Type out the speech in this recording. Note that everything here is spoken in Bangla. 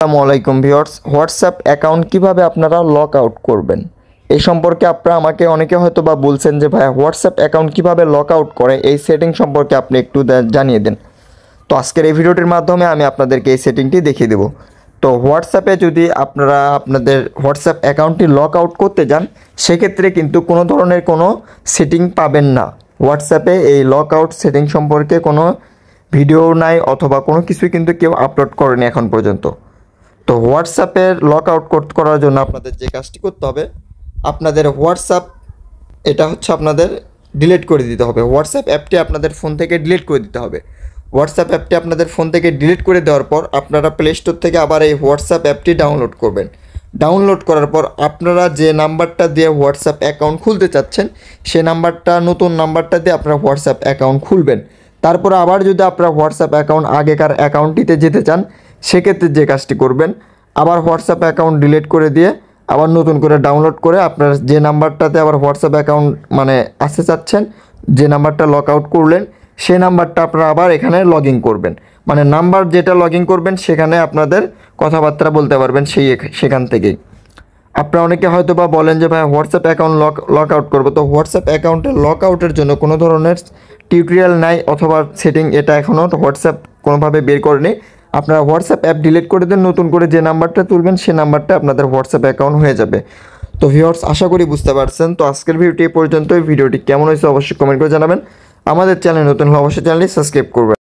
আসসালামু আলাইকুম ভিউয়ার্স, হোয়াটসঅ্যাপ অ্যাকাউন্ট কিভাবে আপনারা লক আউট করবেন এই সম্পর্কে আপনারা আমাকে অনেকে হয়তো বা বলছেন যে ভাই হোয়াটসঅ্যাপ অ্যাকাউন্ট কিভাবে লক আউট করে এই সেটিং সম্পর্কে আপনি একটু জানিয়ে দেন। তো আজকের এই ভিডিওটির মাধ্যমে আমি আপনাদেরকে এই সেটিংটি দেখিয়ে দেব। তো হোয়াটসঅ্যাপে যদি আপনারা আপনাদের হোয়াটসঅ্যাপ অ্যাকাউন্টটি লক আউট করতে যান সেক্ষেত্রে কিন্তু কোনো ধরনের কোনো সেটিং পাবেন না। হোয়াটসঅ্যাপে এই লক আউট সেটিং সম্পর্কে কোনো ভিডিও নাই অথবা কোনো কিছুই কিন্তু কেউ আপলোড করেনি এখন পর্যন্ত। তো হোয়াটসঅ্যাপের লক আউট করার জন্য আপনাদের যে কাজটি করতে হবে, আপনাদের হোয়াটসঅ্যাপ এটা হচ্ছে আপনাদের ডিলিট করে দিতে হবে। হোয়াটসঅ্যাপ অ্যাপটি আপনাদের ফোন থেকে ডিলিট করে দিতে হবে। হোয়াটসঅ্যাপ অ্যাপটি আপনাদের ফোন থেকে ডিলিট করে দেওয়ার পর আপনারা প্লে স্টোর থেকে আবার এই হোয়াটসঅ্যাপ অ্যাপটি ডাউনলোড করবেন। ডাউনলোড করার পর আপনারা যে নাম্বারটা দিয়ে হোয়াটসঅ্যাপ অ্যাকাউন্ট খুলতে চাচ্ছেন সেই নাম্বারটা, নতুন নাম্বারটা দিয়ে আপনারা হোয়াটসঅ্যাপ অ্যাকাউন্ট খুলবেন। তারপর আবার যদি আপনারা হোয়াটসঅ্যাপ অ্যাকাউন্ট আগেকার অ্যাকাউন্টটিতে যেতে চান সেক্ষেত্রে যে কাজটি করবেন, আবার হোয়াটসঅ্যাপ অ্যাকাউন্ট ডিলিট করে দিয়ে আবার নতুন করে ডাউনলোড করে আপনার যে নাম্বারটাতে আবার হোয়াটসঅ্যাপ অ্যাকাউন্ট আসতে চাচ্ছেন, যে নাম্বারটা লক আউট করলেন সেই নাম্বারটা আপনারা আবার এখানে লগ ইন করবেন। নাম্বার যেটা লগ ইন করবেন সেখানে আপনাদের কথাবার্তা বলতে পারবেন সেখান থেকেই। আপনারা অনেকে হয়তো বা বলেন যে ভাই হোয়াটসঅ্যাপ অ্যাকাউন্ট লক আউট করবো। তো হোয়াটসঅ্যাপ অ্যাকাউন্টের লক আউটের জন্য কোনো ধরনের টিউটোরিয়াল নাই অথবা সেটিং এটা এখনও হোয়াটসঅ্যাপ কোনোভাবে বের করেনি। আপনারা হোয়াটসঅ্যাপ অ্যাপ ডিলিট করে দেন, নতুন করে যে নাম্বারটা তুলবেন সে নাম্বারটা আপনাদের হোয়াটসঅ্যাপ অ্যাকাউন্ট হয়ে যাবে। তো ভিউয়ার্স, আশা করি বুঝতে পারছেন। তো আজকের ভিডিওটি এই পর্যন্তই। ভিডিওটি কেমন হয়েছে অবশ্যই কমেন্ট করে জানাবেন। আমাদের চ্যানেল নতুন হলে অবশ্যই চ্যানেলটি সাবস্ক্রাইব করবেন।